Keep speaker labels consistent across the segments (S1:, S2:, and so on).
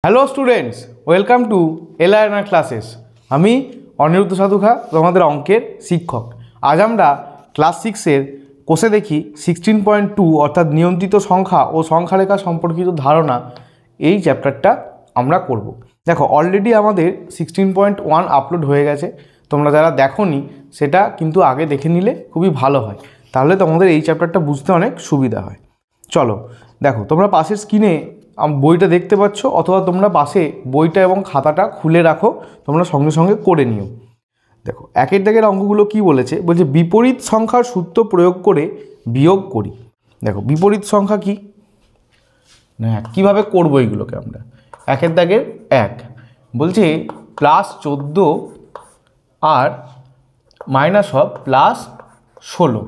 S1: Hello students, welcome to LRNR classes. আমি অনিরুদ্ধ সাধুখা, তোমাদের অঙ্কের শিক্ষক। আজ আমরা ক্লাস 6-এর কোষে দেখি 16.2 অর্থাৎ নিয়ন্ত্রিত সংখ্যা ও সংখ্যারেখা সম্পর্কিত ধারণা, এই চ্যাপ্টারটা আমরা করব। দেখো, অলরেডি আমাদের 16.1 আপলোড হয়ে গেছে। তোমরা যারা দেখোনি সেটা কিন্তু আগে দেখে নিলে খুবই ভালো হয়, তাহলে তোমাদের এই চ্যাপ্টারটা বুঝতে অনেক সুবিধা হয়। চলো দেখো, তোমরা পাশের স্ক্রিনে বইটা দেখতে পাচ্ছ, অথবা তোমরা পাশে বইটা এবং খাতাটা খুলে রাখো, তোমরা সঙ্গে সঙ্গে করে নিও। দেখো, একের দাগের অঙ্কগুলো কি বলেছে, বলছে বিপরীত সংখ্যার সূত্র প্রয়োগ করে বিয়োগ করি। দেখো, বিপরীত সংখ্যা কি না, কীভাবে করবো এইগুলোকে আমরা। একের দাগের এক বলছে +14 আর -+16।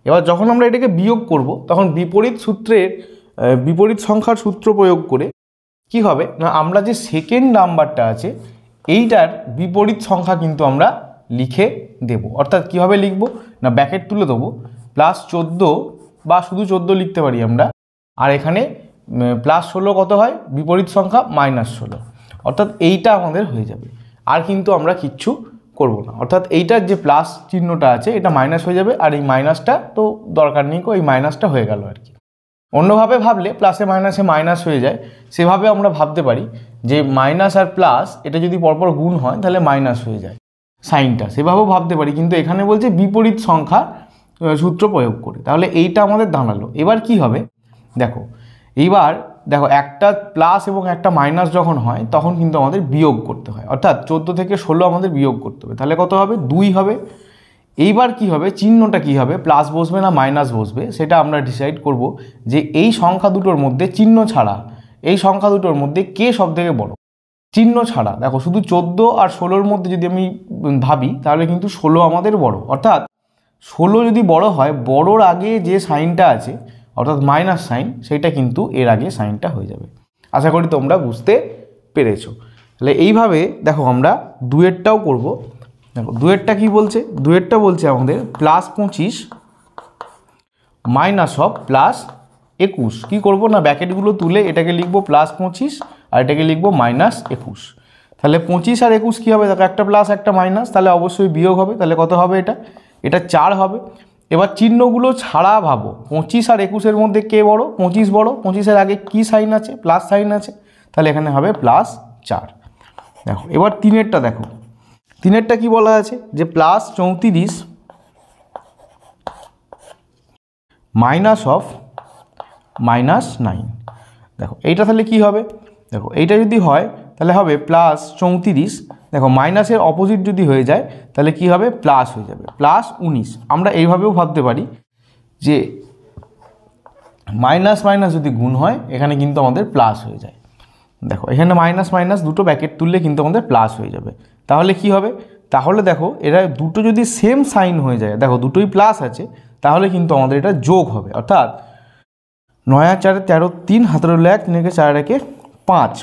S1: এবার যখন আমরা এটাকে বিয়োগ করব, তখন বিপরীত সংখ্যার সূত্র প্রয়োগ করে কি হবে না, আমরা যে সেকেন্ড নাম্বারটা আছে এইটার বিপরীত সংখ্যা কিন্তু আমরা লিখে দেব। অর্থাৎ কীভাবে লিখব না, ব্র্যাকেট তুলে দেবো, +14 বা শুধু 14 লিখতে পারি আমরা, আর এখানে +16 কত হয়, বিপরীত সংখ্যা -16। অর্থাৎ এইটা আমাদের হয়ে যাবে, আর কিন্তু আমরা কিচ্ছু করব না। অর্থাৎ এইটার যে প্লাস চিহ্নটা আছে এটা মাইনাস হয়ে যাবে, আর এই মাইনাসটা তো দরকার নেই, এই মাইনাসটা হয়ে গেল আর কি। অন্যভাবে ভাবলে প্লাসে মাইনাসে মাইনাস হয়ে যায়, সেভাবে আমরা ভাবতে পারি যে মাইনাস আর প্লাস এটা যদি পরপর গুণ হয় তাহলে মাইনাস হয়ে যায় সাইনটা, সেভাবেও ভাবতে পারি। কিন্তু এখানে বলছে বিপরীত সংখ্যা সূত্র প্রয়োগ করে, তাহলে এইটা আমাদের দাঁড়ালো। এবার কি হবে দেখো, দেখো একটা প্লাস এবং একটা মাইনাস যখন হয় তখন কিন্তু আমাদের বিয়োগ করতে হয়। অর্থাৎ 14 থেকে 16 আমাদের বিয়োগ করতে হবে, তাহলে কত হবে, 2 হবে। এইবার কি হবে, চিহ্নটা কি হবে, প্লাস বসবে না মাইনাস বসবে সেটা আমরা ডিসাইড করব যে এই সংখ্যা দুটোর মধ্যে চিহ্ন ছাড়া এই সংখ্যা দুটোর মধ্যে কে সব থেকে বড়। চিহ্ন ছাড়া দেখো, শুধু 14 আর 16-র মধ্যে যদি আমি ভাবি তাহলে কিন্তু 16 আমাদের বড়। অর্থাৎ 16 যদি বড় হয়, বড়োর আগে যে সাইনটা আছে অর্থাৎ মাইনাস সাইন, সেইটা কিন্তু এর আগে সাইনটা হয়ে যাবে। আশা করি তোমরা বুঝতে পেরেছো। তাহলে এইভাবে দেখো আমরা দুয়েরটাও করব। দেখো, দুয়েরটা কি বলছে, দুয়েরটা বলছে আমাদের +25 -+21। কী করবো না, ব্র্যাকেটগুলো তুলে এটাকে লিখবো +25 আর এটাকে লিখবো -21। তাহলে 25 আর 21 কী হবে, দেখো একটা প্লাস একটা মাইনাস, তাহলে অবশ্যই বিয়োগ হবে। তাহলে কত হবে, এটা 4 হবে। এবার চিহ্নগুলো ছাড়া ভাবো, 25 আর 21-এর মধ্যে কে বড়, 25 বড়। 25-এর আগে কি সাইন আছে, প্লাস সাইন আছে, তাহলে এখানে হবে +4। দেখো, এবার তিনেরটা দেখো, তিনেরটা কি বলা আছে যে +34 -9। দেখো এইটা তাহলে কি হবে, দেখো এইটা যদি হয় তাহলে হবে +34। দেখো, মাইনাসের অপোজিট যদি হয়ে যায় তাহলে কি হবে, প্লাস হয়ে যাবে, +19। আমরা এইভাবেও ভাবতে পারি যে মাইনাস মাইনাস যদি গুণ হয় এখানে কিন্তু আমাদের প্লাস হয়ে যায়। দেখো, এখানে মাইনাস মাইনাস দুটো ব্র্যাকেট তুললে কিন্তু আমাদের প্লাস হয়ে যাবে। তাহলে কি হবে, তাহলে দেখো এরা দুটো যদি সেম সাইন হয়ে যায়, দেখো দুটোই প্লাস আছে, তাহলে কিন্তু আমাদের এটা যোগ হবে। অর্থাৎ 9 আর 4 13, 3 হাতে রইল 1, 3 4 5।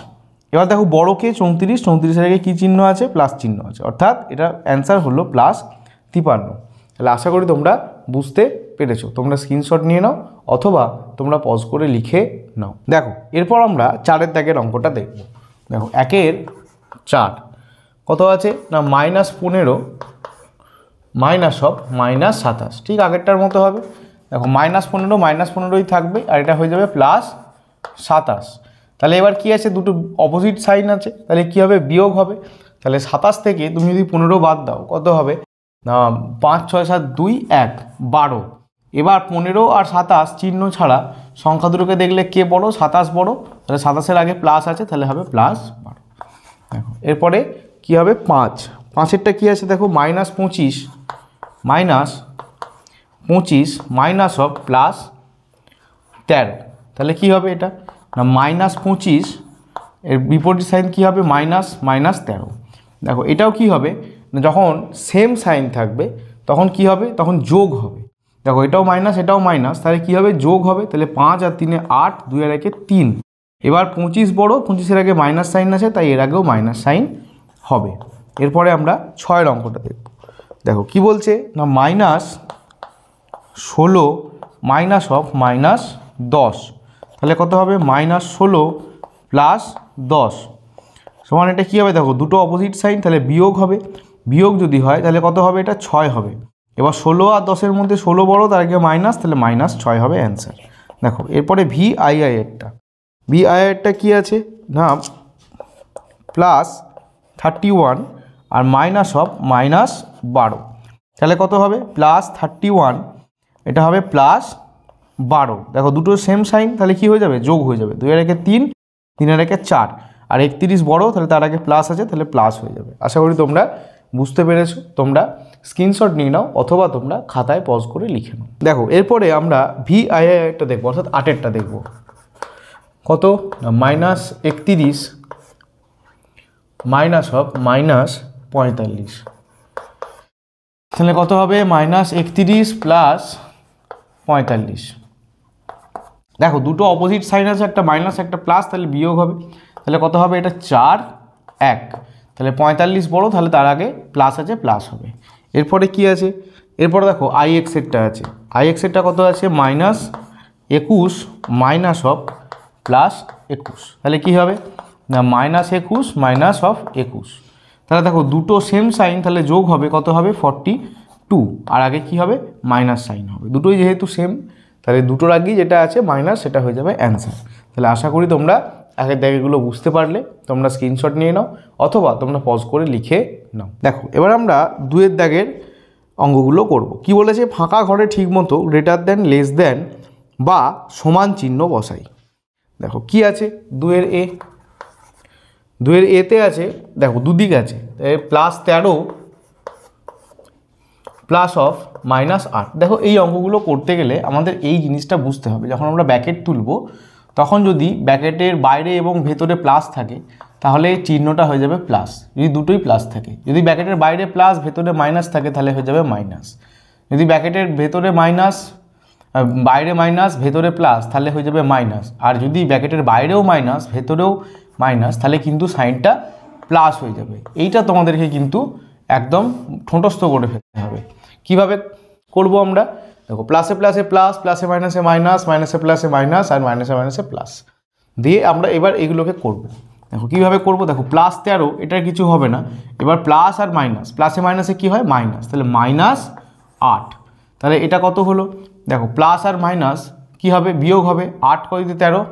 S1: এবার দেখো বড়কে 34, 34-এর আগে কী চিহ্ন আছে, প্লাস চিহ্ন আছে, অর্থাৎ এটা অ্যান্সার হলো +53। তাহলে আশা করি তোমরা বুঝতে পেরেছো। তোমরা স্ক্রিনশট নিয়ে নাও অথবা তোমরা পজ করে লিখে নাও। দেখো, এরপর আমরা 4-এর দাগের অঙ্কটা দেখব। দেখো, 1-এর 4 কত আছে না, -15 -27। ঠিক আগেরটার মতো হবে। দেখো, -15 -15ই থাকবে, আর এটা হয়ে যাবে +27। তাহলে এবার কি আছে, দুটো অপোজিট সাইন আছে, তাহলে কি হবে, বিয়োগ হবে। তাহলে 27 থেকে তুমি যদি 15 বাদ দাও কত হবে না, 5 6 7 2 1 12। এবার 15 আর 27 চিহ্ন ছাড়া সংখ্যা দুটোকে দেখলে কে বড়, 27 বড়। তাহলে 27-এর আগে প্লাস আছে, তাহলে হবে +12। দেখো, এরপরে কি হবে, 5-এরটা কি আছে, দেখো -25 -13। তাহলে কি হবে এটা না, -25 এর বিপরীত সাইন কি হবে, -13। দেখো, এটাও কি হবে, যখন সেম সাইন থাকবে তখন কি হবে, তখন যোগ হবে। দেখো, এটাও মাইনাস এটাও মাইনাস, তাহলে কি হবে, যোগ হবে। তাহলে 5 আর 3 8, 2 আর 1 3। এবার 25 বড়, 25-এর আগে মাইনাস সাইন আছে, তাই এর আগেও মাইনাস সাইন হবে। এরপরে আমরা 6-এর অঙ্কটা দেখব। দেখো কি বলছে না, -16 -10। তাহলে কত হবে, -16 + 10। সমান এটা কী হবে দেখো, দুটো অপোজিট সাইন, তাহলে বিয়োগ হবে। বিয়োগ যদি হয় তাহলে কত হবে, এটা 6 হবে। এবার 16 আর 10-এর মধ্যে 16 বড়, তার আগে মাইনাস, তাহলে -6 হবে অ্যান্সার। দেখো এরপরে VII এরটা, VII এরটা কী আছে না +31 আর -12, তাহলে কত হবে +31, এটা হবে +12। দেখো দুটো সেম সাইন, তাহলে কি হয়ে যাবে, যোগ হয়ে যাবে। 2 এর একে 3, 3 এর একে 4, আর 31 বড়, তাহলে তার আগে প্লাস আছে, তাহলে প্লাস হয়ে যাবে। আশা করি তোমরা বুঝতে পেরেছো। তোমরা স্ক্রিনশট নিয়ে নাও অথবা তোমরা খাতায় পজ করে লিখে নাও। দেখো এরপরে আমরা VII একটা দেখবো, অর্থাৎ 8-এরটা দেখবো। কত, -31 -45, তাহলে কত হবে -31 + 45। দেখো দুটো অপোজিট সাইন আছে, একটা মাইনাস একটা প্লাস, তাহলে বিয়োগ হবে। তাহলে কত হবে, এটা 4 1, তাহলে 45 বড়, তাহলে তার আগে প্লাস আছে, প্লাস হবে। এরপরে কি আছে, এরপরে দেখো IX এরটা আছে। IX এরটা কত আছে, -21 -21, তাহলে কি হবে না -21 -21। তাহলে দেখো দুটো সেম সাইন, তাহলে যোগ হবে, কত হবে 42, আর আগে কি হবে মাইনাস সাইন হবে। দুটোই যেহেতু সেম, তাহলে দুটোর আগেই যেটা আছে মাইনাস, সেটা হয়ে যাবে অ্যান্সার। তাহলে আশা করি তোমরা আগের দাগেগুলো বুঝতে পারলে। তোমরা স্ক্রিনশট নিয়ে নাও অথবা তোমরা পজ করে লিখে নাও। দেখো এবার আমরা 2-এর দাগের অঙ্কগুলো করব। কি বলেছে, ফাঁকা ঘরে ঠিকমতো গ্রেটার দেন, লেস দেন বা সমান চিহ্ন বসাই। দেখো কি আছে, 2-এর এ, 2-এর এতে আছে, দেখো দুদিক আছে, +13 +8। দেখো এই অঙ্কগুলো করতে গেলে আমাদের এই জিনিসটা বুঝতে হবে, যখন আমরা ব্যাকেট তুলব তখন যদি ব্যাকেটের বাইরে এবং ভেতরে প্লাস থাকে তাহলে চিহ্নটা হয়ে যাবে প্লাস, যদি দুটোই প্লাস থাকে। যদি ব্যাকেটের বাইরে প্লাস ভেতরে মাইনাস থাকে তাহলে হয়ে যাবে মাইনাস। যদি ব্যাকেটের ভেতরে মাইনাস, বাইরে মাইনাস ভেতরে প্লাস, তাহলে হয়ে যাবে মাইনাস। আর যদি ব্যাকেটের বাইরেও মাইনাস ভেতরেও মাইনাস, তাহলে কিন্তু সাইনটা প্লাস হয়ে যাবে। এইটা তোমাদেরকে কিন্তু একদম ঠোঁটস্থ করে ফেলতে হবে। কিভাবে করব আমরা, দেখো প্লাসে প্লাসে প্লাস, প্লাসে মাইনাসে মাইনাস, মাইনাসে প্লাসে মাইনাস, আর মাইনাসে মাইনাসে প্লাস দিয়ে আমরা এবার এগুলোকে করব। দেখো কীভাবে করব, দেখো +13 এটার কিছু হবে না। এবার প্লাস আর মাইনাস, প্লাসে মাইনাসে কী হয় মাইনাস, তাহলে -8। তাহলে এটা কত হলো, দেখো প্লাস আর মাইনাস কী হবে, বিয়োগ হবে। 8 কয়তে 13,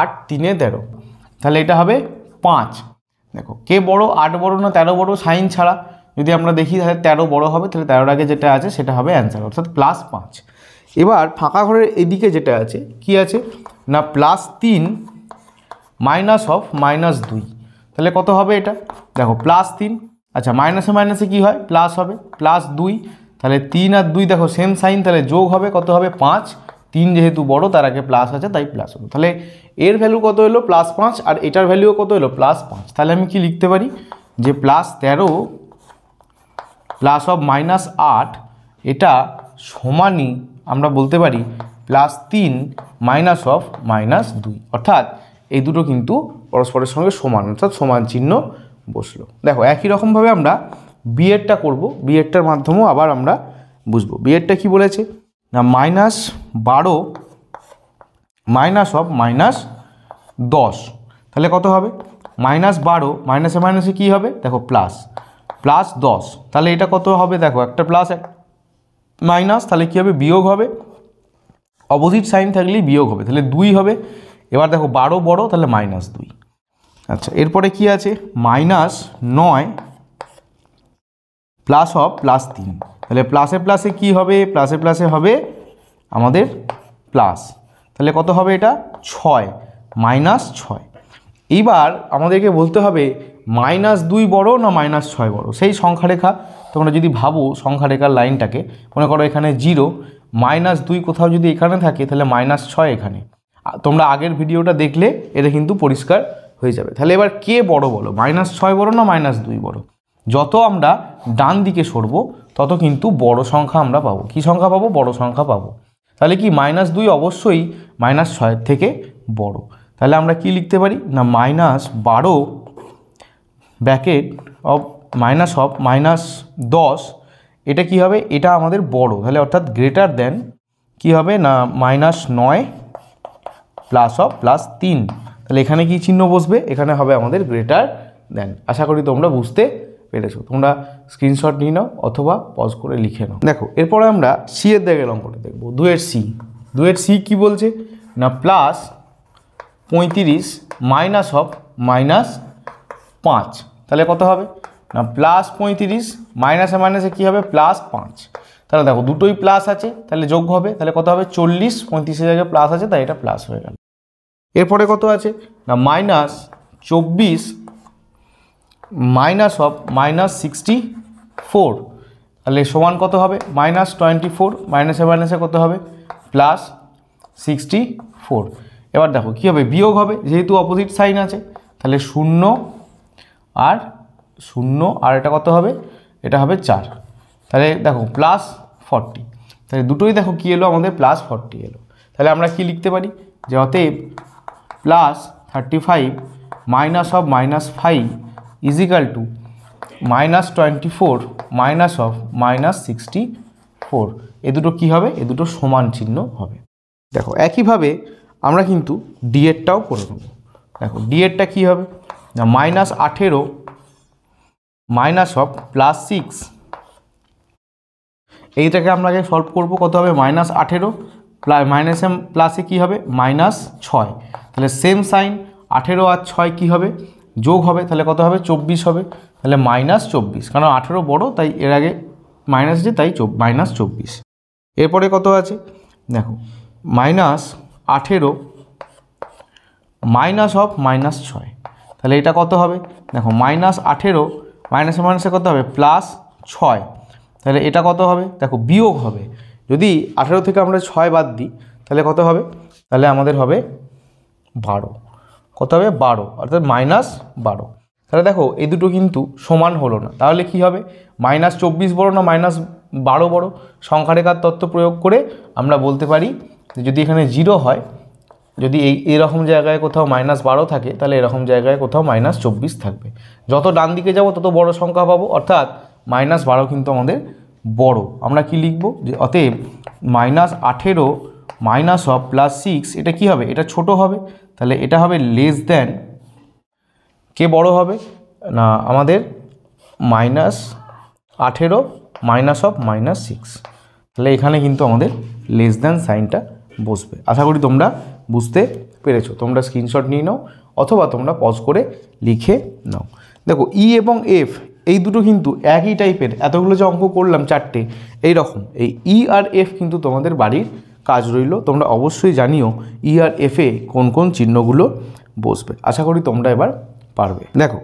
S1: 8 3 13, তাহলে এটা হবে 5। দেখো কে বড়, 8 বড় না 13 বড়, সাইন ছাড়া যদি আমরা দেখি তাহলে 13 বড় হবে, তাহলে 13-এর আগে যেটা আছে সেটা হবে অ্যান্সার, অর্থাৎ +5। এবার ফাঁকা ঘরের এদিকে যেটা আছে কি আছে না +3 -2, তাহলে কত হবে এটা, দেখো +3, আচ্ছা মাইনাসে মাইনাসে কী হয় প্লাস হবে, +2, তাহলে 3 আর 2 দেখো সেম সাইন, তাহলে যোগ হবে, কত হবে 5। 3 যেহেতু বড় তার আগে প্লাস আছে তাই প্লাস হলো, তাহলে এর ভ্যালু কত হলো +5, আর এটার ভ্যালুও কত হলো +5। তাহলে আমি কি লিখতে পারি যে +13 +8 এটা সমানই আমরা বলতে পারি +3 -2, অর্থাৎ এই দুটো কিন্তু পরস্পরের সঙ্গে সমান, অর্থাৎ সমান চিহ্ন বসলো। দেখো একই রকমভাবে আমরা বিয়েরটা করব, বিয়েরটার মাধ্যমেও আবার আমরা বুঝবো। বিয়েরটা কি বলেছে না -12 -10, তাহলে কত হবে -12, মাইনাসে মাইনাসে কী হবে দেখো +10, তাহলে এটা কত হবে, দেখো একটা প্লাস এক মাইনাস, তাহলে কী হবে বিয়োগ হবে। অপোজিট সাইন থাকলেই বিয়োগ হবে, তাহলে 2 হবে। এবার দেখো 12 বড়, তাহলে -2। আচ্ছা এরপরে কি আছে -9 +3, তাহলে প্লাসে প্লাসে কী হবে, প্লাসে প্লাসে হবে আমাদের প্লাস, তাহলে কত হবে এটা 6 -6। এইবার আমাদেরকে বলতে হবে -2 বড় না -6 বড়, সেই সংখ্যারেখা তোমরা যদি ভাবো সংখ্যারেখার লাইনটাকে, মনে করো এখানে 0, -2 কোথাও যদি এখানে থাকে তাহলে -6 এখানে। তোমরা আগের ভিডিওটা দেখলে এটা কিন্তু পরিষ্কার হয়ে যাবে। তাহলে এবার কে বড় বলো, -6 বড় না -2 বড়? যত আমরা ডান দিকে সরব তত কিন্তু বড় সংখ্যা আমরা পাবো। কি সংখ্যা পাবো, বড় সংখ্যা পাবো। তাহলে কি -2 অবশ্যই -6 থেকে বড়। তাহলে আমরা কি লিখতে পারি না -12 ব্র্যাকেট অফ -10, এটা কি হবে, এটা আমাদের বড়, তাহলে অর্থাৎ গ্রেটার দেন কি হবে না -9 +3, তাহলে এখানে কি চিহ্ন বসবে, এখানে হবে আমাদের গ্রেটার দেন। আশা করি তোমরা বুঝতে পেরেছো। তোমরা স্ক্রিনশট নিয়ে নাও অথবা পজ করে লিখে নাও। দেখো এরপরে আমরা সি এর দাগের অঙ্কটা দেখবো। 2-এর সি। 2-এর সি কী বলছে না প্লাস 35 মাইনাস অফ -5। তাহলে কত হবে না প্লাস 35 মাইনাসে মাইনাসে কী হবে +5। তাহলে দেখো দুটোই প্লাস আছে, তাহলে যোগ হবে, তাহলে কত হবে 40। 35-এর জায়গায় প্লাস আছে তাই এটা প্লাস হয়ে গেল। এরপরে কত আছে না -24 মাইনাস অফ -64। তাহলে সমান কত হবে -24, মাইনাসে মাইনাসে কত হবে +64। এবার দেখো কী হবে বিয়োগ হবে, যেহেতু অপোজিট সাইন আছে তাহলে 0 আর 0 আর এটা কত হবে, এটা হবে 4। তাহলে দেখো +40। তাহলে দুটোই দেখো কী এলো আমাদের +40 এলো। তাহলে আমরা কি লিখতে পারি যে অতএব +35 minus of -5 equal to -24 minus of -64। এ দুটো কী হবে, এ দুটো সমান চিহ্ন হবে। দেখো একইভাবে আমরা কিন্তু ডি এরটাও করে নেব। দেখো ডি এরটা কী হবে না -18 মাইনাস অফ +6। এইটাকে আমরা আগে সলভ করবো, কত হবে -18 মাইনাসে প্লাসে কী হবে -6। তাহলে সেম সাইন 18 আর 6 কী হবে যোগ হবে, তাহলে কত হবে 24 হবে। তাহলে -24, কারণ 18 বড় তাই এর আগে মাইনাস যে তাই -24। এরপরে কত আছে দেখো -18 মাইনাস অফ -6। তাহলে এটা কত হবে দেখো -18 মাইনাসে মাইনাসে কত হবে +6। তাহলে এটা কত হবে দেখো বিয়োগ হবে, যদি 18 থেকে আমরা 6 বাদ দিই তাহলে কত হবে, তাহলে আমাদের হবে 12। কত হবে 12, অর্থাৎ -12। তাহলে দেখো এই দুটো কিন্তু সমান হলো না, তাহলে কি হবে -24 বড় না -12 বড়। সংখ্যারেখার তত্ত্ব প্রয়োগ করে আমরা বলতে পারি যে যদি এখানে 0 হয়, যদি এরকম জায়গায় কোথাও -12 থাকে তাহলে এরকম জায়গায় কোথাও -24 থাকবে। যত ডান দিকে যাব তত বড় সংখ্যা পাবো, অর্থাৎ -12 কিন্তু আমাদের বড়। আমরা কি লিখব যে অতএব -18 মাইনাস অফ +6 এটা কি হবে, এটা ছোট হবে। তাহলে এটা হবে লেস দ্যান, কে বড় হবে না আমাদের -18 মাইনাস অফ -6। তাহলে এখানে কিন্তু আমাদের লেস দ্যান সাইনটা বসবে। আশা করি তোমরা বুঝতে পেরেছো। তোমরা স্ক্রিনশট নিয়ে নাও অথবা তোমরা পজ করে লিখে নাও। দেখো ই এবং এফ এই দুটো কিন্তু একই টাইপের, এতগুলো যে অঙ্ক করলাম 4টে এই রকম, এই ই আর এফ কিন্তু তোমাদের বাড়ির কাজ রইল। তোমরা অবশ্যই জানিও ই আর এফে কোন কোন চিহ্নগুলো বসবে। আশা করি তোমরা এবার পারবে। দেখো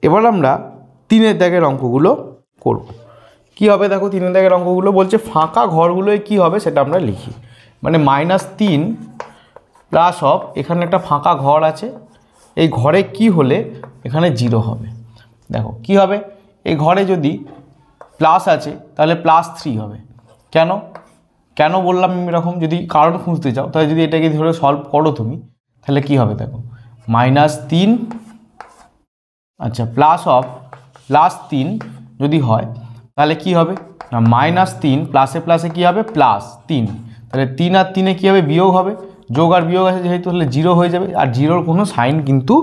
S1: এবার আমরা 3-এর দাগের অঙ্কগুলো করব। কি হবে দেখো 3-এর দাগের অঙ্কগুলো বলছে ফাঁকা ঘরগুলোয় কি হবে সেটা আমরা লিখি। মানে -3 প্লাস অফ, এখানে একটা ফাঁকা ঘর আছে, এই ঘরে কি হলে এখানে 0 হবে। দেখো কি হবে, এই ঘরে যদি প্লাস আছে তাহলে +3 হবে। কেন কেন বললাম এরকম, যদি কারণ খুঁজতে চাও তাহলে যদি এটাকে ধরে সলভ করো তুমি তাহলে কি হবে দেখো -3 আচ্ছা প্লাস অফ +3 যদি হয় তাহলে কি হবে না -3 প্লাসে প্লাসে কী হবে +3। তাহলে 3 আর 3-এ কী হবে বিয়োগ হবে, যোগ আর বিয়োগ আছে যেহেতু তাহলে 0 হয়ে যাবে, আর 0-র কোনো সাইন কিন্তু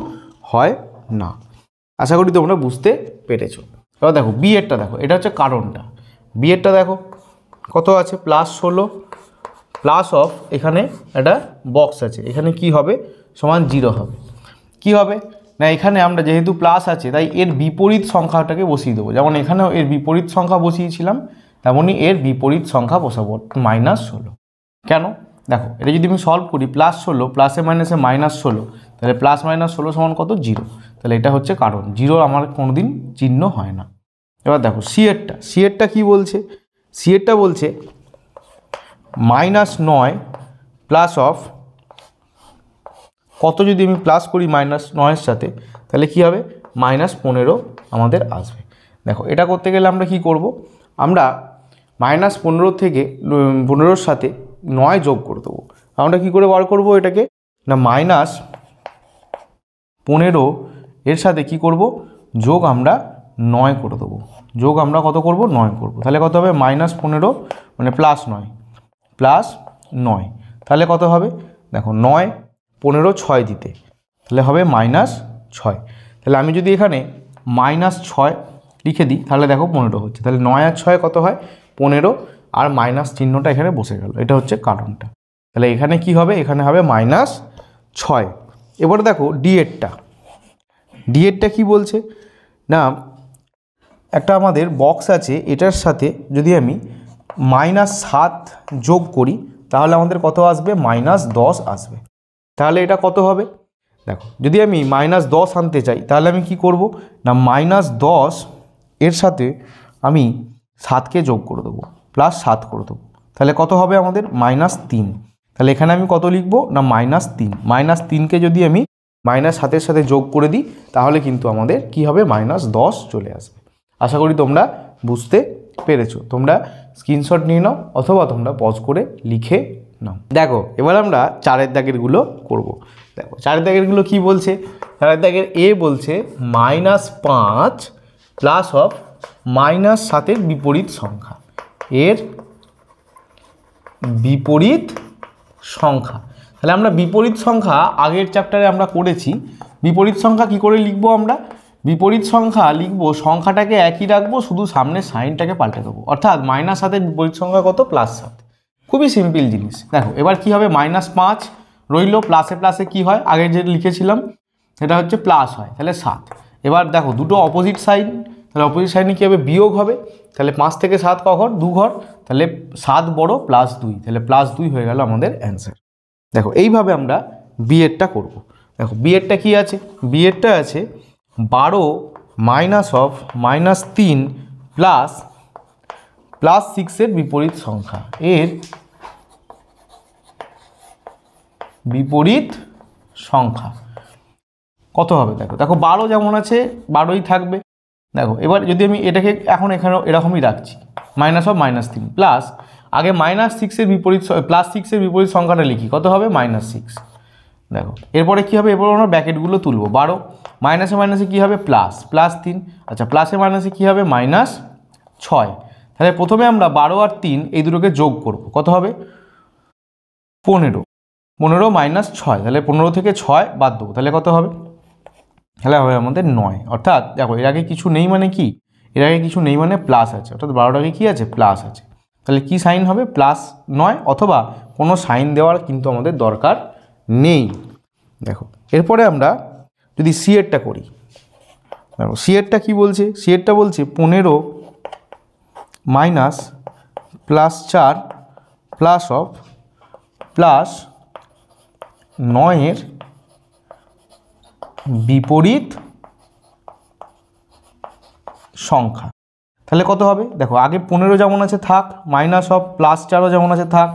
S1: হয় না। আশা করি তোমরা বুঝতে পেরেছো। এবার দেখো বি এরটা দেখো, এটা হচ্ছে কারণটা। বি এরটা দেখো কত আছে +16 প্লাস অফ, এখানে একটা বক্স আছে, এখানে কি হবে সমান 0 হবে। কি হবে না এখানে আমরা যেহেতু প্লাস আছে তাই এর বিপরীত সংখ্যাটাকে বসিয়ে দেবো। যেমন এখানেও এর বিপরীত সংখ্যা বসিয়েছিলাম, তেমনই এর বিপরীত সংখ্যা বসাবো -16। কেন দেখো এটা যদি আমি সলভ করি +16 প্লাসে মাইনাসে -16, তাহলে +-16 সমান কত 0। তাহলে এটা হচ্ছে কারণ, 0 আমার কোনোদিন চিহ্ন হয় না। এবার দেখো সি এরটা কী বলছে, সি এরটা বলছে -9 প্লাস অফ কত, যদি আমি প্লাস করি -9-এর সাথে তাহলে কি হবে -15 আমাদের আসবে। দেখো এটা করতে গেলে আমরা কি করব, আমরা -15 থেকে 15-র সাথে 9 যোগ করে দেবো। আমরা কি করে বার করব এটাকে না -15 এর সাথে কি করব যোগ আমরা 9 করে দেবো। যোগ আমরা কত করব 9 করব। তাহলে কত হবে -15 মানে +9 +9, তাহলে কত হবে দেখো 9 15 6 দিতে, তাহলে হবে -6। তাহলে আমি যদি এখানে -6 লিখে দিই, তাহলে দেখো 15 হচ্ছে। তাহলে 9 আর 6 কত হয়? 15, আর মাইনাস চিহ্নটা এখানে বসে গেল, এটা হচ্ছে কারণটা। তাহলে এখানে কি হবে? এখানে হবে -6। এবারে দেখো ডি-এরটা কি বলছে না, একটা আমাদের বক্স আছে, এটার সাথে যদি আমি -7 যোগ করি তাহলে আমাদের কত আসবে? -10 আসবে। তাহলে এটা কত হবে? দেখো, যদি আমি -10 আনতে চাই তাহলে আমি কি করব না, -10 এর সাথে আমি 7কে যোগ করে দেবো, +7 করে দেবো। তাহলে কত হবে আমাদের? -3। তাহলে এখানে আমি কত লিখবো না, -3। -3কে যদি আমি -7-এর সাথে যোগ করে দিই তাহলে কিন্তু আমাদের কি হবে? -10 চলে আসবে। আশা করি তোমরা বুঝতে পেরেছো। তোমরা স্ক্রিনশট নিয়ে নাও অথবা তোমরা পজ করে লিখে নাও। দেখো, এবার আমরা 4-এর দাগেরগুলো করব। দেখো 4-এর দাগেরগুলো কি বলছে? 4-এর দাগের এ বলছে -5 প্লাস অফ -7-এর বিপরীত সংখ্যা, এর বিপরীত সংখ্যা। তাহলে আমরা বিপরীত সংখ্যা আগের চ্যাপ্টারে আমরা করেছি। বিপরীত সংখ্যা কি করে লিখবো আমরা? বিপরীত সংখ্যা লিখবো, সংখ্যাটাকে একই রাখবো, শুধু সামনে সাইনটাকে পাল্টে দেবো। অর্থাৎ -7-এর বিপরীত সংখ্যা কত? +7। খুবই সিম্পল জিনিস। দেখো এবার কি হবে? -5 রইল, প্লাসে প্লাসে কি হয়? আগে যে লিখেছিলাম সেটা হচ্ছে প্লাস হয়, তাহলে 7। এবার দেখো দুটো অপোজিট সাইন, তাহলে অপোজিট সাইনে কী হবে? বিয়োগ হবে। তাহলে 5 থেকে 7 ক ঘর? 2 ঘর। তাহলে 7 বড় +2, তাহলে +2 হয়ে গেল আমাদের অ্যান্সার। দেখো এইভাবে আমরা বিএডটা করব। দেখো বিএডটা কি আছে? বিএডটা আছে 12 মাইনাস অফ -3 প্লাস +6-এর বিপরীত সংখ্যা, এর বিপরীত সংখ্যা কত হবে? দেখো 12 যেমন আছে 12ই থাকবে। দেখো এবার যদি আমি এটাকে এখন এখানেও এরকমই রাখছি, -3 প্লাস আগে -6-এর বিপরীত +6-এর বিপরীত সংখ্যাটা লিখি, কত হবে? -6। দেখো এরপরে কী হবে? এরপরে আমরা ব্র্যাকেটগুলো তুলবো। 12 মাইনাসে মাইনাসে কী হবে? +3। আচ্ছা, প্লাসে মাইনাসে কী হবে? -6। তাহলে প্রথমে আমরা 12 আর 3 এই দুটোকে যোগ করব, কত হবে? 15। 15 - 6, তাহলে 15 থেকে 6 বাদ দেবো, তাহলে কত হবে? তাহলে হবে আমাদের 9। অর্থাৎ দেখো এর আগে কিছু নেই মানে কি? এর আগে কিছু নেই মানে প্লাস আছে, অর্থাৎ 12টার আগে কী আছে? প্লাস আছে। তাহলে কি সাইন হবে? +9, অথবা কোনো সাইন দেওয়ার কিন্তু আমাদের দরকার নেই। দেখো এরপরে আমরা যদি সিএরটা করি, দেখো সিএরটা কি বলছে? সিএরটা বলছে 15 মাইনাস +4 প্লাস অফ +9-এর বিপরীত সংখ্যা। তাহলে কত হবে? দেখো আগে 15 যেমন আছে থাক, মাইনাস অফ +4ও যেমন আছে থাক।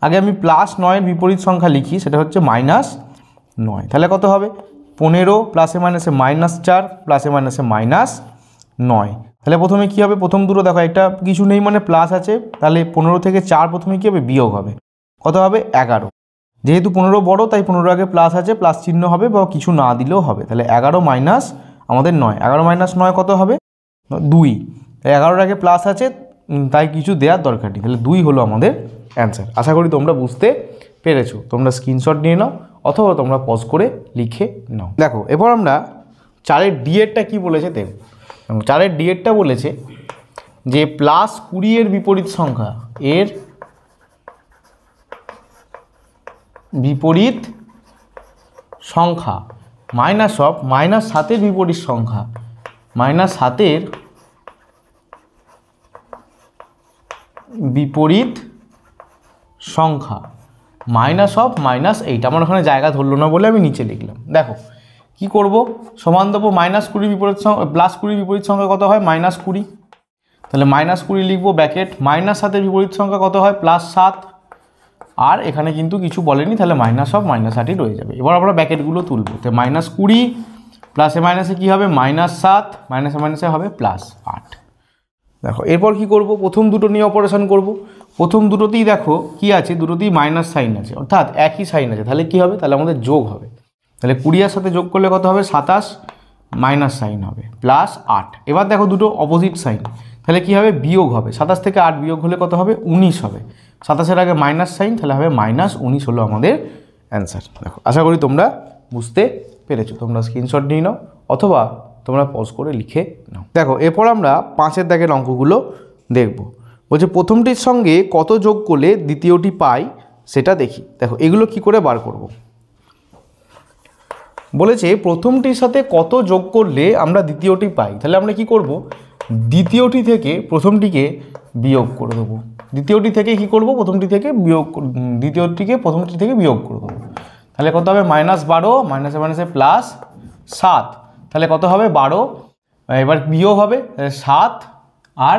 S1: আগে আমি +9-এর বিপরীত সংখ্যা লিখি, সেটা হচ্ছে -9। তাহলে কত হবে? 15 প্লাসে মাইনাসে -4 প্লাসে মাইনাসে -9। তাহলে প্রথমে কী হবে? প্রথম দুটো দেখো, একটা কিছু নেই মানে প্লাস আছে, তাহলে 15 থেকে 4 প্রথমে কী হবে? বিয়োগ হবে, কত হবে? 11। যেহেতু 15 বড় তাই 15 আগে প্লাস আছে, প্লাস চিহ্ন হবে, বা কিছু না দিলেও হবে। তাহলে 11 মাইনাস আমাদের 9, 11 - 9 কত হবে? 2। 11-এর আগে প্লাস আছে তাই কিছু দেওয়ার দরকার নেই, তাহলে 2 হলো আমাদের অ্যান্সার। আশা করি তোমরা বুঝতে পেরেছো। তোমরা স্ক্রিনশট নিয়ে নাও অথবা তোমরা পজ করে লিখে নাও। দেখো এবার আমরা 4-এর ডিএডটা কী বলেছে দেখো। 4-এর ডিএডটা বলেছে যে +20-এর বিপরীত সংখ্যা, এর বিপরীত সংখ্যা মাইনাস অফ -7-এর বিপরীত সংখ্যা, -7-এর বিপরীত সংখ্যা মাইনাস অফ -8। আমার ওখানে জায়গা ধরলো না বলে আমি নিচে লিখলাম। দেখো কি করব? সমান দেবো -20 বিপরীত সংখ্যা, +20 বিপরীত সংখ্যা কত হয়? -20। তাহলে -20 লিখবো, ব্র্যাকেট -7-এর বিপরীত সংখ্যা কত হয়? +7। আর এখানে কিন্তু কিছু বলেনি, তাহলে মাইনাস অফ -8ই রয়ে যাবে। এবার আমরা ব্র্যাকেটগুলো তুলবো। তো -20 প্লাসে মাইনাসে কী হবে? -7, মাইনাসে মাইনাসে হবে +8। দেখো এরপর কি করব? প্রথম দুটো নিয়ে অপারেশন করব। প্রথম দুটোতেই দেখো কি আছে? দুটোতেই মাইনাস সাইন আছে, অর্থাৎ একই সাইন আছে। তাহলে কি হবে? তাহলে আমাদের যোগ হবে। তাহলে 20-এর সাথে যোগ করলে কত হবে? 27, মাইনাস সাইন হবে +8। এবার দেখো দুটো অপোজিট সাইন, তাহলে কি হবে? বিয়োগ হবে। 27 থেকে 8 বিয়োগ হলে কত হবে? 19 হবে। 27-এর আগে মাইনাস সাইন, তাহলে হবে -19 হলো আমাদের অ্যান্সার। দেখো আশা করি তোমরা বুঝতে পেরেছো। তোমরা স্ক্রিনশট নিয়ে নাও অথবা তোমরা পজ করে লিখে নাও। দেখো এরপর আমরা 5-এর দাগের অঙ্কগুলো দেখব। বলছে প্রথমটির সঙ্গে কত যোগ করলে দ্বিতীয়টি পাই সেটা দেখি। দেখো এগুলো কি করে বার করব। বলেছে প্রথমটির সাথে কত যোগ করলে আমরা দ্বিতীয়টি পাই, তাহলে আমরা কি করব, দ্বিতীয়টি থেকে প্রথমটিকে বিয়োগ করে দেবো। দ্বিতীয়টি থেকে কি করব, প্রথমটি থেকে বিয়োগ, দ্বিতীয়টিকে প্রথমটি থেকে বিয়োগ করে দেবো। তাহলে কত হবে -12, মাইনাসে মাইনাসে +7, তাহলে কত হবে 12, এবার বিয়োগ হবে 7 আর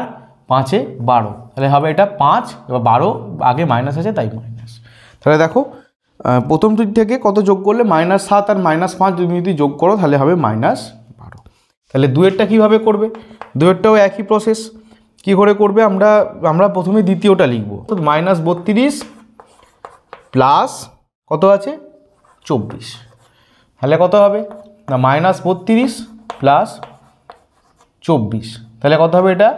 S1: 5-এ 12, তাহলে হবে এটা 5, এবার 12 আগে মাইনাস আছে তাই মাইনাস। তাহলে দেখো প্রথমটি থেকে কত যোগ করলে -7 আর -5 তুমি যদি যোগ করো তাহলে হবে -12। তাহলে দুয়েরটা কীভাবে করবে, দুয়েরটাও একই প্রসেস। কি করে করবে, আমরা প্রথমে দ্বিতীয়টা লিখব। তো -32 প্লাস কত আছে 24, তাহলে কত হবে না -32 প্লাস 24, তাহলে কত হবে, এটা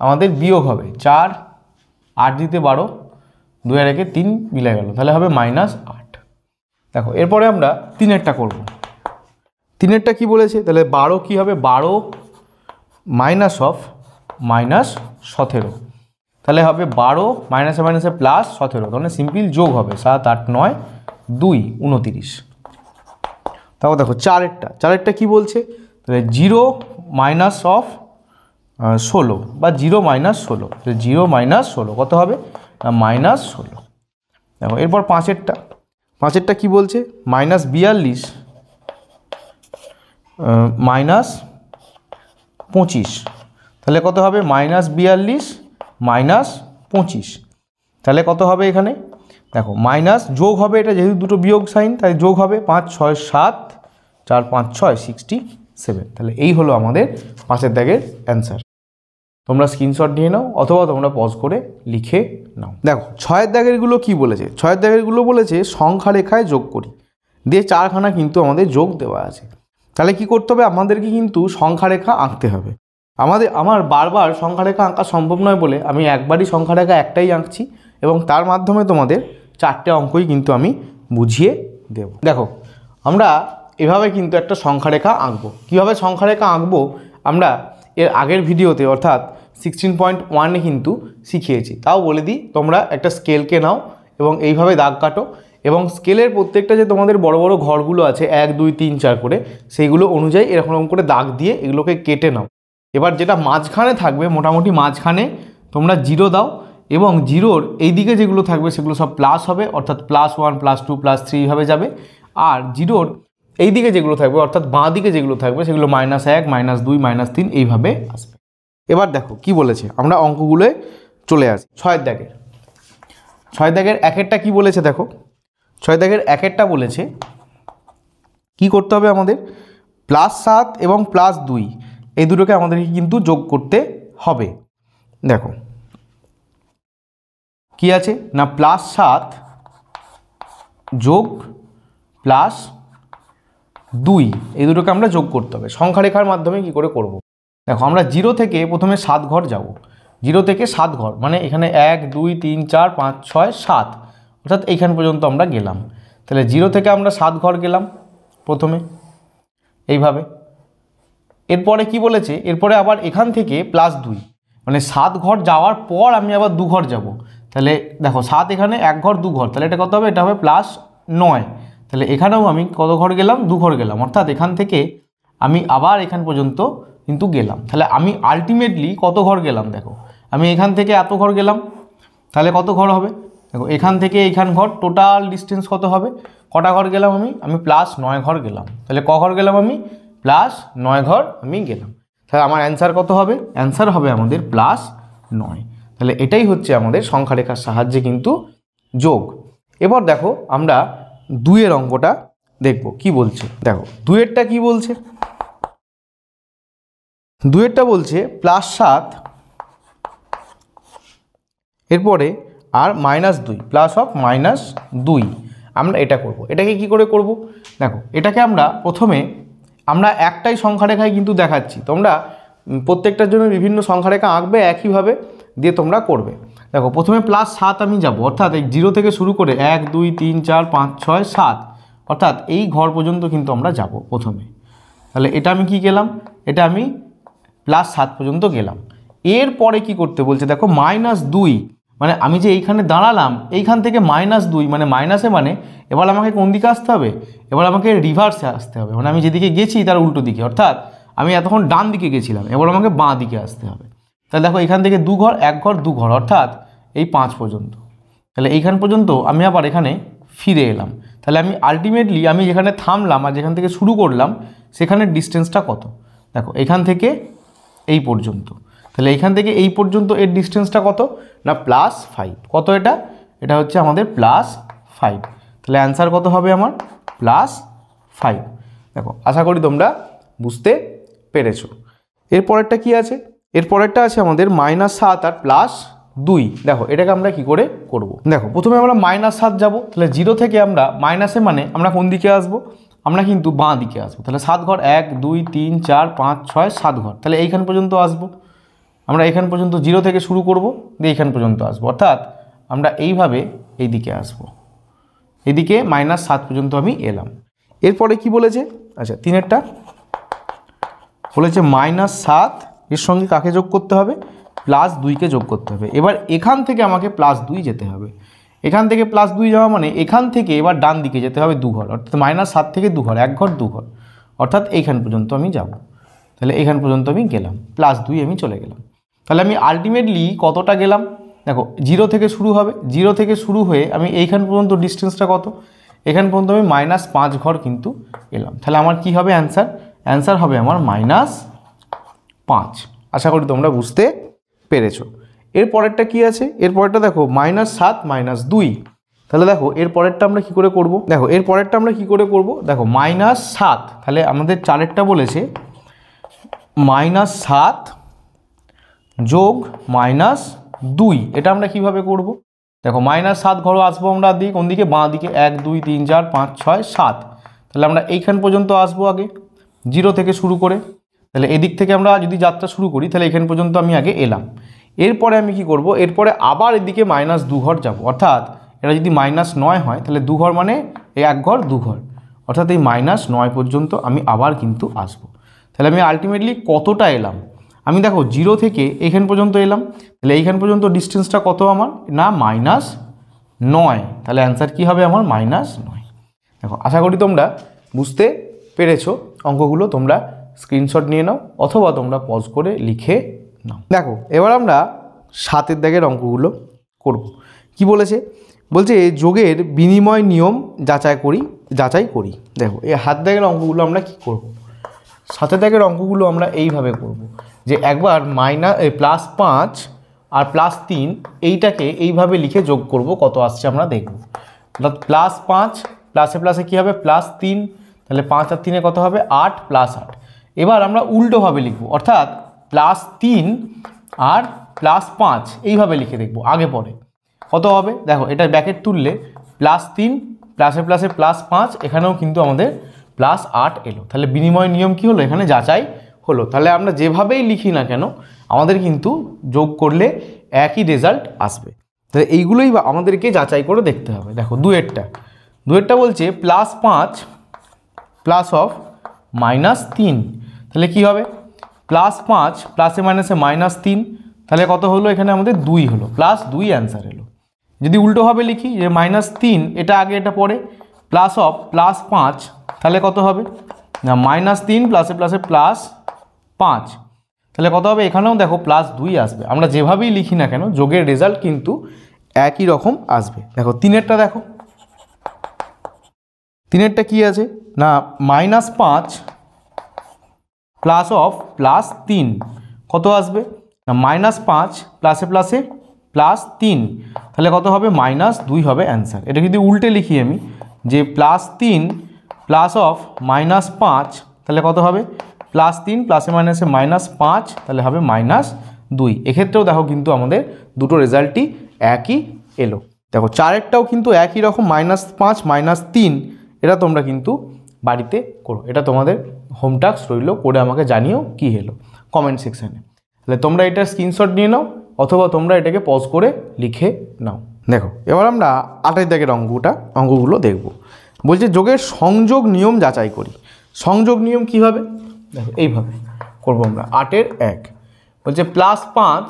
S1: আমাদের বিয়োগ হবে 4, 8 দিতে 12, 2 আর 1 3 মিলে গেল, তাহলে হবে -8। দেখো এরপরে আমরা 3-এরটা করব। 3-এরটা কি বলেছে, তাহলে 12 কি হবে, 12 -17, তাহলে হবে 12 মাইনাসে মাইনাসে +17, তাহলে সিম্পল যোগ হবে 7 8 9 2 29। তারপর দেখো 4-এরটা কি বলছে, তাহলে 0 -16 বা 0 -16, 0 -16 কত হবে না -16। দেখো এরপর 5-এরটা কি বলছে, -42 -25, তাহলে কত হবে -42 -25, তাহলে কত হবে এখানে, দেখো মাইনাস যোগ হবে, এটা যেহেতু দুটো বিয়োগ সাইন তাই যোগ হবে 5 6 7 4 5 6 67, তাহলে এই হলো আমাদের 5-এর দাগের অ্যান্সার। তোমরা স্ক্রিনশট নিয়ে নাও অথবা তোমরা পজ করে লিখে নাও। দেখো 6-এর দাগেরগুলো কি বলেছে, 6-এর দাগেরগুলো বলেছে সংখ্যা রেখায় যোগ করি, দিয়ে 4খানা কিন্তু আমাদের যোগ দেওয়া আছে। তাহলে কি করতে হবে, আমাদেরকে কিন্তু সংখ্যা রেখা আঁকতে হবে। আমার বারবার সংখ্যা রেখা আঁকা সম্ভব নয় বলে আমি একবারই সংখ্যা রেখা একটাই আঁকছি এবং তার মাধ্যমে তোমাদের 4টে অঙ্কই কিন্তু আমি বুঝিয়ে দেব। দেখো আমরা এভাবে কিন্তু একটা সংখ্যা রেখা আঁকবো। কীভাবে সংখ্যা রেখা আঁকবো আমরা এর আগের ভিডিওতে অর্থাৎ 16.1-এ কিন্তু শিখিয়েছি। তাও বলে দিই, তোমরা একটা স্কেলকে নাও এবং এইভাবে দাগ কাটো এবং স্কেলের প্রত্যেকটা যে তোমাদের বড় বড় ঘরগুলো আছে 1 2 3 4 করে, সেইগুলো অনুযায়ী এরকম করে দাগ দিয়ে এগুলোকে কেটে নাও। এবার যেটা মাঝখানে থাকবে, মোটামুটি মাঝখানে তোমরা 0 দাও এবং 0-র এই দিকে যেগুলো থাকবে সেগুলো সব প্লাস হবে, অর্থাৎ +1 +2 +3 এইভাবে যাবে। আর 0-র এই দিকে যেগুলো থাকবে অর্থাৎ বাঁ দিকে যেগুলো থাকবে সেগুলো -1 -2 -3 এইভাবে আসবে। এবার দেখো কি বলেছে, আমরা অঙ্কগুলোয় চলে আসি। 6-এর দাগের 1-এরটা কি বলেছে, দেখো 6-এর দাগের 1-এরটা বলেছে কি করতে হবে, আমাদের +7 এবং +2 এই দুটোকে আমাদেরকে কিন্তু যোগ করতে হবে। দেখো কি আছে না +7 যোগ +2 এই দুটোকে আমরা যোগ করতে হবে। সংখ্যা রেখার মাধ্যমে কি করে করব, দেখো আমরা 0 থেকে প্রথমে 7 ঘর যাব। 0 থেকে 7 ঘর মানে এখানে 1 2 3 4 5 6 7, অর্থাৎ এইখান পর্যন্ত আমরা গেলাম। তাহলে 0 থেকে আমরা 7 ঘর গেলাম প্রথমে এইভাবে। এরপরে কি বলেছে, এরপরে আবার এখান থেকে +2 মানে 7 ঘর যাওয়ার পর আমি আবার 2 ঘর যাব। তাহলে দেখো 7 এখানে 1 ঘর 2 ঘর, তাহলে এটা কত হবে, এটা হবে +9, তাহলে এখানেও আমি কত ঘর গেলাম, 2 ঘর গেলাম, অর্থাৎ এখান থেকে আমি আবার এখান পর্যন্ত কিন্তু গেলাম। তাহলে আমি আলটিমেটলি কত ঘর গেলাম, দেখো আমি এখান থেকে এত ঘর গেলাম, তাহলে কত ঘর হবে, দেখো এখান থেকে এইখান ঘর টোটাল ডিস্টেন্স কত হবে, কটা ঘর গেলাম আমি +9 ঘর গেলাম। তাহলে ক ঘর গেলাম, আমি +9 ঘর আমি গেলাম। তাহলে আমার অ্যান্সার কত হবে, অ্যান্সার হবে আমাদের +9। তাহলে এটাই হচ্ছে আমাদের সংখ্যা রেখার সাহায্যে কিন্তু যোগ। এবার দেখো আমরা 2-এর অঙ্কটা দেখব কি বলছে। দেখো 2-এরটা কি বলছে, 2-এরটা বলছে +7 এরপরে আর -2 +2 আমরা এটা করব। এটাকে কি করে করব, দেখো এটাকে আমরা প্রথমে একটাই সংখ্যা রেখায় কিন্তু দেখাচ্ছি, তোমরা প্রত্যেকটার জন্য বিভিন্ন সংখ্যা রেখা আঁকবে একইভাবে দিয়ে তোমরা করবে। দেখো প্রথমে +7 আমি যাব, অর্থাৎ এই 0 থেকে শুরু করে 1 2 3 4 5 6 7, অর্থাৎ এই ঘর পর্যন্ত কিন্তু আমরা যাব প্রথমে। তাহলে এটা আমি কি গেলাম, এটা আমি +7 পর্যন্ত গেলাম। এরপরে কি করতে বলছে দেখো, -2, মানে আমি যে এইখানে দাঁড়ালাম এইখান থেকে -2 মানে মাইনাসে, মানে এবার আমাকে কোন দিকে আসতে হবে, এবার আমাকে রিভার্সে আসতে হবে, মানে আমি যেদিকে গেছি তার উল্টো দিকে, অর্থাৎ আমি এতক্ষণ ডান দিকে গেছিলাম, এবার আমাকে বাঁ দিকে আসতে হবে। তাহলে দেখো এখান থেকে 2 ঘর, 1 ঘর 2 ঘর, অর্থাৎ এই 5 পর্যন্ত। তাহলে এইখান পর্যন্ত আমি আবার এখানে ফিরে এলাম। তাহলে আমি আলটিমেটলি আমি যেখানে থামলাম আর যেখান থেকে শুরু করলাম সেখানের ডিস্টেন্সটা কত, দেখো এখান থেকে এই পর্যন্ত। তাহলে এইখান থেকে এই পর্যন্ত এর ডিস্টেন্সটা কত না +5। কত এটা, এটা হচ্ছে আমাদের +5। তাহলে অ্যান্সার কত হবে আমার +5। দেখো আশা করি তোমরা বুঝতে পেরেছো। এরপরেরটা কি আছে, এরপরেরটা আছে আমাদের -7 আর +2। দেখো এটাকে আমরা কি করে করব, দেখো প্রথমে আমরা -7 যাব। তাহলে 0 থেকে আমরা মাইনাসে, মানে আমরা কোন দিকে আসব, আমরা কিন্তু বাঁ দিকে আসবো। তাহলে 7 ঘর 1 2 3 4 5 6 7 ঘর, তাহলে এইখান পর্যন্ত আসবো। আমরা এখান পর্যন্ত 0 থেকে শুরু করব, দিয়ে এইখান পর্যন্ত আসবো, অর্থাৎ আমরা এইভাবে এই দিকে আসব, এদিকে -7 পর্যন্ত আমি এলাম। এরপরে কি বলেছে, আচ্ছা 3এরটা বলেছে -7 এর সঙ্গে কাকে যোগ করতে হবে, +2কে যোগ করতে হবে। এবার এখান থেকে আমাকে +2 যেতে হবে, এখান থেকে +2 যাওয়া মানে এখান থেকে এবার ডান দিকে যেতে হবে 2 ঘর, অর্থাৎ -7 থেকে 2 ঘর, 1 ঘর 2 ঘর, অর্থাৎ এইখান পর্যন্ত আমি যাব। তাহলে এইখান পর্যন্ত আমি গেলাম, +2 আমি চলে গেলাম। তাহলে আমি আলটিমেটলি কতটা গেলাম, দেখো 0 থেকে শুরু হবে, 0 থেকে শুরু হয়ে আমি এইখান পর্যন্ত ডিস্টেন্সটা কত, এখান পর্যন্ত আমি -5 ঘর কিন্তু এলাম। তাহলে আমার কি হবে অ্যান্সার, অ্যান্সার হবে আমার -5। আশা করি তোমরা বুঝতে পেরেছো। এর পরেরটা কি আছে, এর পরেরটা দেখো -7 -2। তাহলে দেখো এর পরেরটা আমরা কি করে করব, দেখো এর পরেরটা আমরা কি করে করব, দেখো -7, তাহলে আমাদের 4এরটা বলেছে -7 যোগ -2, এটা আমরা কিভাবে করব, দেখো -7 ঘর আসবো আমরা দিকে কোন দিকে, বাঁ দিকে, 1 2 3 4 5 6 7। তাহলে আমরা এইখান পর্যন্ত আসবো আগে 0 থেকে শুরু করে। তাহলে এদিক থেকে আমরা যদি যাত্রা শুরু করি তাহলে এখান পর্যন্ত আমি আগে এলাম। এরপরে আমি কি করব, এরপরে আবার এদিকে -2 ঘর যাব, অর্থাৎ এটা যদি -9 হয় তাহলে 2 ঘর মানে এই 1 ঘর 2 ঘর, অর্থাৎ এই -9 পর্যন্ত আমি আবার কিন্তু আসব। তাহলে আমি আলটিমেটলি কতটা এলাম, আমি দেখো 0 থেকে এইখান পর্যন্ত এলাম, তাহলে এইখান পর্যন্ত ডিস্টেন্সটা কত আমার না -9। তাহলে অ্যান্সার কি হবে আমার -9। দেখো আশা করি তোমরা বুঝতে পেরেছো। অঙ্কগুলো তোমরা স্ক্রিনশট নিয়ে নাও অথবা তোমরা পজ করে লিখে নাও। দেখো এবার আমরা 7এর দাগের অঙ্কগুলো করব। কি বলেছে, বলছে যোগের বিনিময় নিয়ম যাচাই করি। দেখো এই হাত দাগের অঙ্কগুলো আমরা কি করব, 7এর দাগের অঙ্কগুলো আমরা এইভাবে করব যে একবার +5 আর +3 এইটাকে এইভাবে লিখে যোগ করব, কত আসছে আমরা দেখব। অর্থাৎ +5 প্লাসে প্লাসে কী হবে +3, তাহলে 5 আর 3 কত হবে 8 + 8। এবার আমরা উল্টোভাবে লিখব, অর্থাৎ +3 আর +5 এইভাবে লিখে দেখব আগে পরে কত হবে। দেখো এটা ব্র্যাকেট তুললে +3 প্লাসে প্লাসে +5, এখানেও কিন্তু আমাদের +8 এলো। তাহলে বিনিময় নিয়ম কি হলো, এখানে যাচাই হলো। তাহলে আমরা যেভাবেই লিখি না কেন আমাদের কিন্তু যোগ করলে একই রেজাল্ট আসবে। তাহলে এইগুলোই আমাদেরকে যাচাই করে দেখতে হবে। দেখো 2এরটা বলছে +5 +3, তাহলে কি হবে +5 প্লাসে মাইনাসে -3, তাহলে কত হলো এখানে আমাদের 2 হলো, +2 অ্যান্সার এলো। যদি উল্টোভাবে লিখি যে -3 এটা আগে এটা পরে +5, তাহলে কত হবে না -3 প্লাসে প্লাসে +5, তাহলে কত হবে এখানেও দেখো +2 আসবে। আমরা যেভাবেই লিখি না কেন যোগের রেজাল্ট কিন্তু একই রকম আসবে। দেখো 3এরটা দেখো, 3এরটা কি আছে না -5 +3 কত আসবে না -5 প্লাসে প্লাসে +3, তাহলে কত হবে -2 হবে অ্যান্সার। এটা যদি উল্টে লিখি আমি যে +3 +5, তাহলে কত হবে +3 প্লাসে মাইনাসে -5, তাহলে হবে -2। এক্ষেত্রেও দেখো কিন্তু আমাদের দুটো রেজাল্টই একই এলো। দেখো 4এরটাও কিন্তু একই রকম -5 -3, এটা তোমরা কিন্তু বাড়িতে করো, এটা তোমাদের হোম টাস্ক রইল, করে আমাকে জানিও কি হলো কমেন্ট সেকশানে। তাহলে তোমরা এটার স্ক্রিনশট নিয়ে নাও অথবা তোমরা এটাকে পজ করে লিখে নাও। দেখো এবার আমরা 8এর দাগের অঙ্কগুলো দেখব। বলছে যোগের সংযোগ নিয়ম যাচাই করি। সংযোগ নিয়ম কীভাবে, দেখো এইভাবে করবো আমরা, 8-এর 1 বলছে +5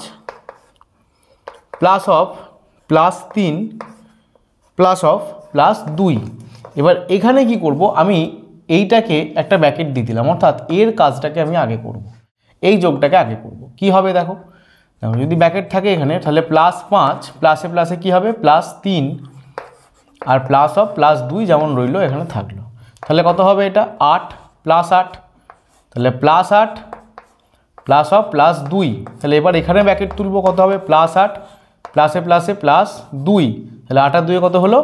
S1: প্লাস অফ +3 প্লাস অফ +2। এবার এখানে কি করব, আমি এইটাকে একটা ব্র্যাকেট দিয়ে দিলাম, অর্থাৎ এর কাজটাকে আমি আগে করব, এই যোগটাকে আগে করব। কি হবে দেখো, যদি ব্র্যাকেট থাকে এখানে তাহলে +5 প্লাসে প্লাসে কি হবে +3 আর প্লাস অফ +2 যেমন রইলো এখানে থাকলো, তাহলে কত হবে এটা 8 +8, তাহলে +8 প্লাস অফ +2। তাহলে এবার এখানে ব্র্যাকেট তুলবো, কত হবে +8 প্লাসে প্লাসে +2, তাহলে 8 আর 2 কত হলো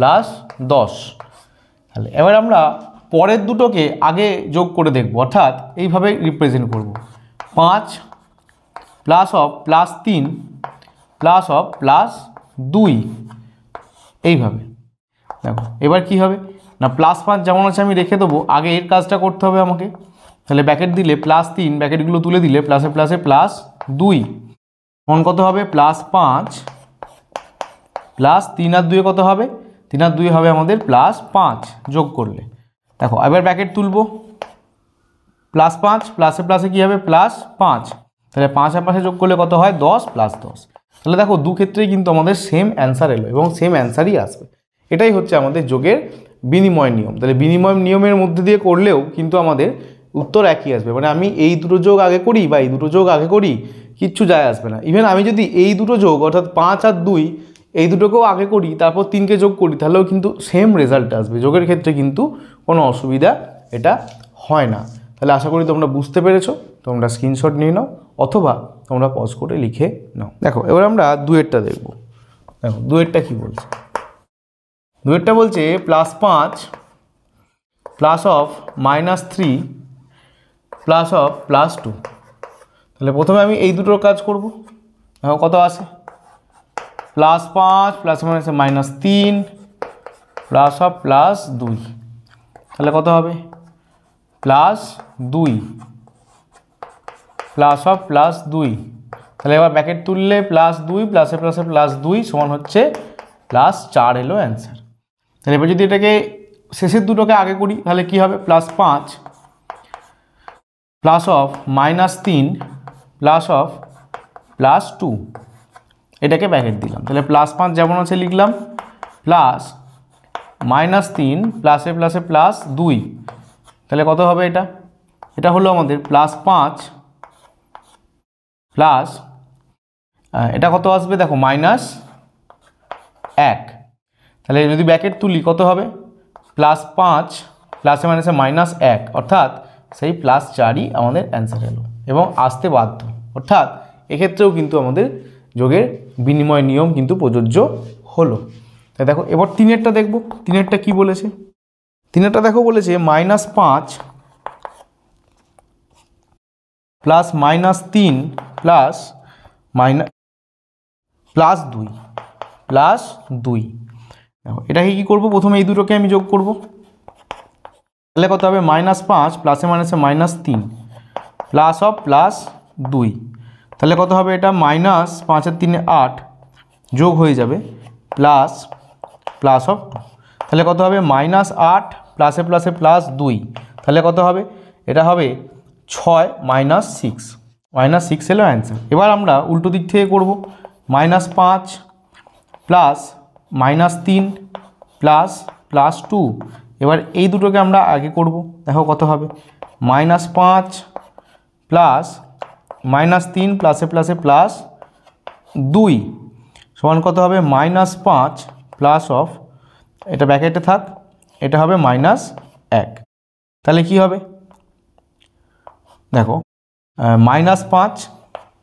S1: +10। তাহলে এবার আমরা পরের দুটোকে আগে যোগ করে দেখব, অর্থাৎ এইভাবে রিপ্রেজেন্ট করব, 5 প্লাস অফ +3 প্লাস অফ +2 এইভাবে। দেখো এবার কি হবে না, +5 যেমন আছে আমি রেখে দেবো, আগে এর কাজটা করতে হবে আমাকে। তাহলে ব্র্যাকেট দিলে +3, ব্র্যাকেটগুলো তুলে দিলে প্লাসে প্লাসে +2, তখন কত হবে +5 প্লাস 3 আর 2 কত হবে, 3 আর 2 হবে আমাদের +5 যোগ করলে। দেখো এবার ব্র্যাকেট তুলবো, +5 প্লাসে প্লাসে কী হবে +5, তাহলে 5 আর 5 যোগ করলে কত হয় 10 +10। তাহলে দেখো দু ক্ষেত্রেই কিন্তু আমাদের সেম অ্যান্সার এলো এবং সেম অ্যান্সারই আসবে। এটাই হচ্ছে আমাদের যোগের বিনিময় নিয়ম। তাহলে বিনিময় নিয়মের মধ্যে দিয়ে করলেও কিন্তু আমাদের উত্তর একই আসবে, মানে আমি এই দুটো যোগ আগে করি বা এই দুটো যোগ আগে করি কিচ্ছু যায় আসবে না। ইভেন আমি যদি এই দুটো যোগ অর্থাৎ 5 আর 2 এই দুটোকেও আগে করি তারপর 3কে যোগ করি, তাহলেও কিন্তু সেম রেজাল্ট আসবে। যোগের ক্ষেত্রে কিন্তু কোনো অসুবিধা এটা হয় না। তাহলে আশা করি তোমরা বুঝতে পেরেছো, তোমরা স্ক্রিনশট নিয়ে নাও অথবা তোমরা পজ করে লিখে নাও। দেখো এবার আমরা 2-এরটা দেখব। দেখো 2-এরটা কী বলছে, 2-এরটা বলছে +5 প্লাস অফ -3 প্লাস অফ +2। তাহলে প্রথমে আমি এই দুটোর কাজ করব। দেখো কত আছে, +5 প্লাস -3 প্লাস অফ +2, তাহলে কত হবে +2 প্লাস অফ +2। তাহলে এবার ব্র্যাকেট তুললে +2 প্লাসে প্লাসে +2 সমান হচ্ছে +4 এলো অ্যান্সার। তাহলে এবার যদি এটাকে শেষের দুটোকে আগে করি তাহলে কি হবে, +5 প্লাস অফ -3 প্লাস অফ +2, এটাকে ব্র্যাকেট দিলাম। তাহলে +5 যেমন আছে লিখলাম, প্লাস -3 প্লাসে প্লাসে +2, তাহলে কত হবে এটা, এটা হলো আমাদের +5 প্লাস এটা কত আসবে দেখো -1। তাহলে যদি ব্র্যাকেট তুলি কত হবে +5 প্লাসে মাইনাসে -1, অর্থাৎ সেই +4ই আমাদের অ্যান্সার এলো এবং আসতে বাধ্য। অর্থাৎ এক্ষেত্রেও কিন্তু আমাদের যোগের বিনিময় নিয়ম কিন্তু প্রযোজ্য হলো। তাই দেখো এবার 3-এরটা দেখব। 3-এরটা কী বলেছে, 3-এরটা দেখো বলেছে -5 প্লাস -3 প্লাস +2 দেখো এটাকে কী করবো, প্রথমে এই দুটোকে আমি যোগ করব। তাহলে কত হবে -5 প্লাসে মাইনাসে -3 প্লাস অফ +2, তাহলে কত হবে এটা -5 আর 3 8 যোগ হয়ে যাবে প্লাস অফ 2, তাহলে কত হবে -8 প্লাসে প্লাসে +2, তাহলে কত হবে এটা হবে 6 -6 এলো অ্যান্সার। এবার আমরা উল্টো দিক থেকে করব, -5 প্লাস -3 প্লাস +2। এবার এই দুটোকে আমরা আগে করব। দেখো কত হবে -5 প্লাস -3 প্লাসে প্লাসে +2 সমান কত হবে -5 প্লাস অফ, এটা ব্র্যাকেটে থাক, এটা হবে -1। তাহলে কি হবে দেখো -5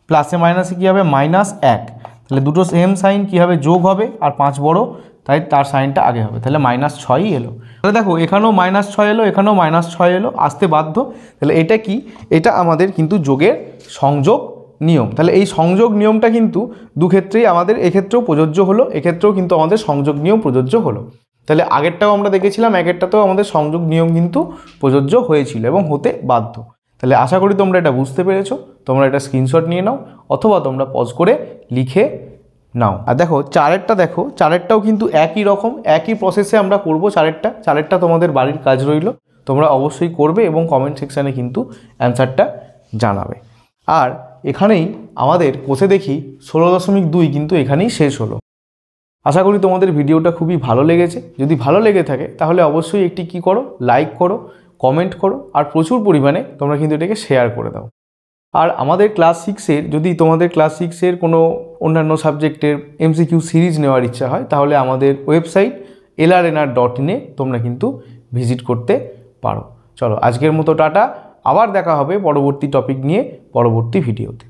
S1: প্লাসে মাইনাসে কী হবে -1, তাহলে দুটো সেম সাইন কী হবে যোগ হবে আর 5 বড়, তাই তার সাইনটা আগে হবে, তাহলে -6ই এলো। তাহলে দেখো এখানেও -6 এলো, এখানেও -6 এলো, আসতে বাধ্য। তাহলে এটা কি, এটা আমাদের কিন্তু যোগের সংযোগ নিয়ম। তাহলে এই সংযোগ নিয়মটা কিন্তু দু ক্ষেত্রেই আমাদের এক্ষেত্রেও প্রযোজ্য হলো, এক্ষেত্রেও কিন্তু আমাদের সংযোগ নিয়ম প্রযোজ্য হলো। তাহলে আগেরটাও আমরা দেখেছিলাম, আগেরটাতেও আমাদের সংযোগ নিয়ম কিন্তু প্রযোজ্য হয়েছিল এবং হতে বাধ্য। তাহলে আশা করি তোমরা এটা বুঝতে পেরেছো। তোমরা এটা স্ক্রিনশট নিয়ে নাও অথবা তোমরা পজ করে লিখে নাও। আর দেখো 4-এরটা দেখো, 4-এরটাও কিন্তু একই রকম একই প্রসেসে আমরা করব। 4-এরটা তোমাদের বাড়ির কাজ রইল, তোমরা অবশ্যই করবে এবং কমেন্ট সেকশানে কিন্তু অ্যান্সারটা জানাবে। আর এখানেই আমাদের কোষে দেখি 16.2 কিন্তু এখানেই শেষ হলো। আশা করি তোমাদের ভিডিওটা খুবই ভালো লেগেছে। যদি ভালো লেগে থাকে তাহলে অবশ্যই একটি কি করো, লাইক করো, কমেন্ট করো, আর প্রচুর পরিমাণে তোমরা কিন্তু এটাকে শেয়ার করে দাও। আর আমাদের ক্লাস 6-এর যদি তোমাদের ক্লাস 6-এর কোনো অন্যান্য সাবজেক্টের এমসিকিউ সিরিজ নেওয়ার ইচ্ছা হয় তাহলে আমাদের ওয়েবসাইট lrnr.in তোমরা কিন্তু ভিজিট করতে পারো। চলো আজকের মতো টাটা, আবার দেখা হবে পরবর্তী টপিক নিয়ে পরবর্তী ভিডিওতে।